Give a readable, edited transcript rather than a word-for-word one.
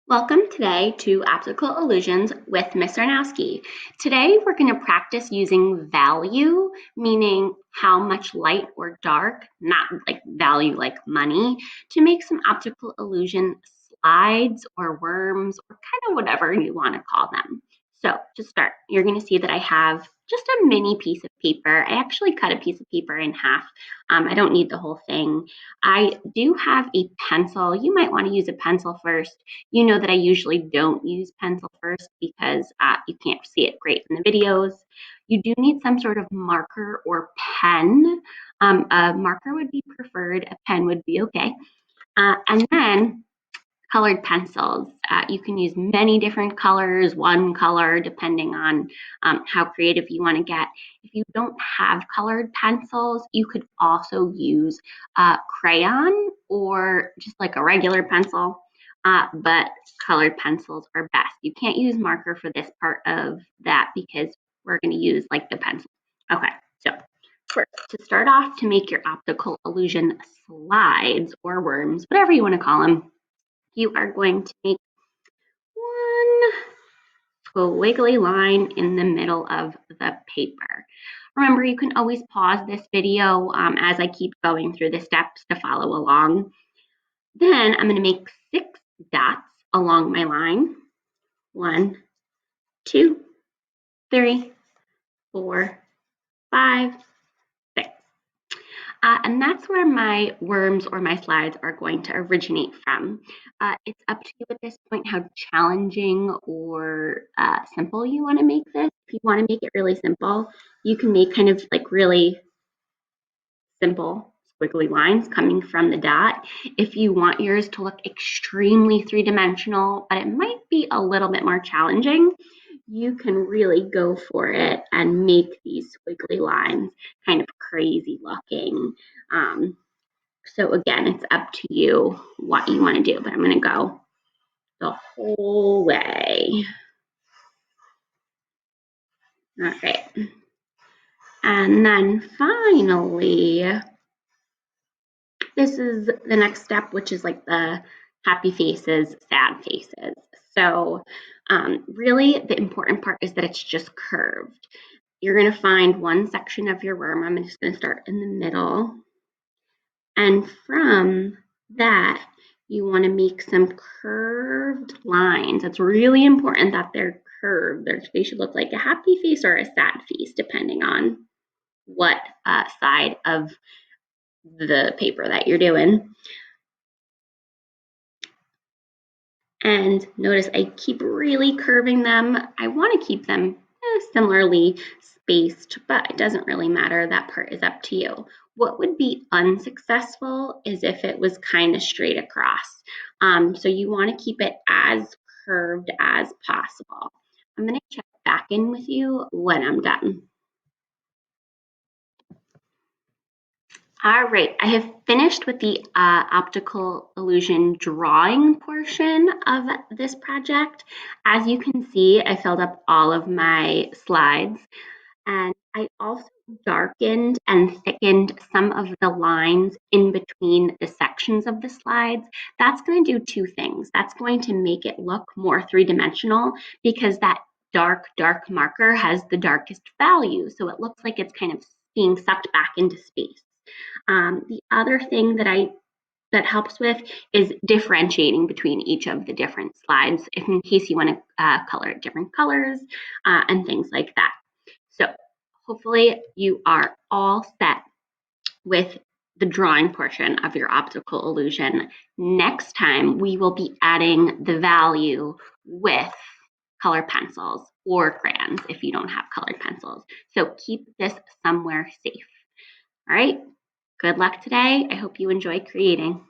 Welcome today to Optical Illusions with Miss Arnowski. Today we're going to practice using value, meaning how much light or dark, not like value like money, to make some optical illusion slides or worms or kind of whatever you want to call them. So to start, you're going to see that I have just a mini piece of paper. I actually cut a piece of paper in half. I don't need the whole thing. I do have a pencil. You might want to use a pencil first. You know that I usually don't use pencil first because you can't see it great in the videos. You do need some sort of marker or pen. A marker would be preferred, a pen would be okay. And then colored pencils. You can use many different colors, one color, depending on how creative you want to get. If you don't have colored pencils, you could also use crayon or just like a regular pencil, but colored pencils are best. You can't use marker for this part of that because we're going to use like the pencil. Okay, so first, to start off, to make your optical illusion slides or worms, whatever you want to call them, you are going to make one squiggly line in the middle of the paper. Remember, you can always pause this video as I keep going through the steps to follow along. Then I'm going to make 6 dots along my line. 1, 2, 3, 4, 5, 6. And that's where my worms or my slides are going to originate from. It's up to you at this point how challenging or simple you want to make this. If you want to make it really simple, you can make kind of like really simple squiggly lines coming from the dot. If you want yours to look extremely three-dimensional, but it might be a little bit more challenging, you can really go for it and make these squiggly lines kind of crazy looking. So again, it's up to you what you want to do, but I'm going to go the whole way. All right. And then finally, this is the next step, which is like the happy faces, sad faces. So really the important part is that it's just curved. You're going to find one section of your worm. I'm just going to start in the middle. And from that, you want to make some curved lines. It's really important that they're curved. They should look like a happy face or a sad face, depending on what side of the paper that you're doing. And notice I keep really curving them. I want to keep them similarly spaced, but it doesn't really matter. That part is up to you. What would be unsuccessful is if it was kind of straight across. So you want to keep it as curved as possible. I'm going to check back in with you when I'm done. All right, I have finished with the optical illusion drawing portion of this project. As you can see, I filled up all of my slides, and I also darkened and thickened some of the lines in between the sections of the slides. That's going to do 2 things. That's going to make it look more three-dimensional because that dark marker has the darkest value, so it looks like it's kind of being sucked back into space. The other thing that helps with is differentiating between each of the different slides in case you want to color it different colors and things like that. So hopefully you are all set with the drawing portion of your optical illusion. Next time we will be adding the value with color pencils or crayons if you don't have colored pencils. So keep this somewhere safe. All right. Good luck today. I hope you enjoy creating.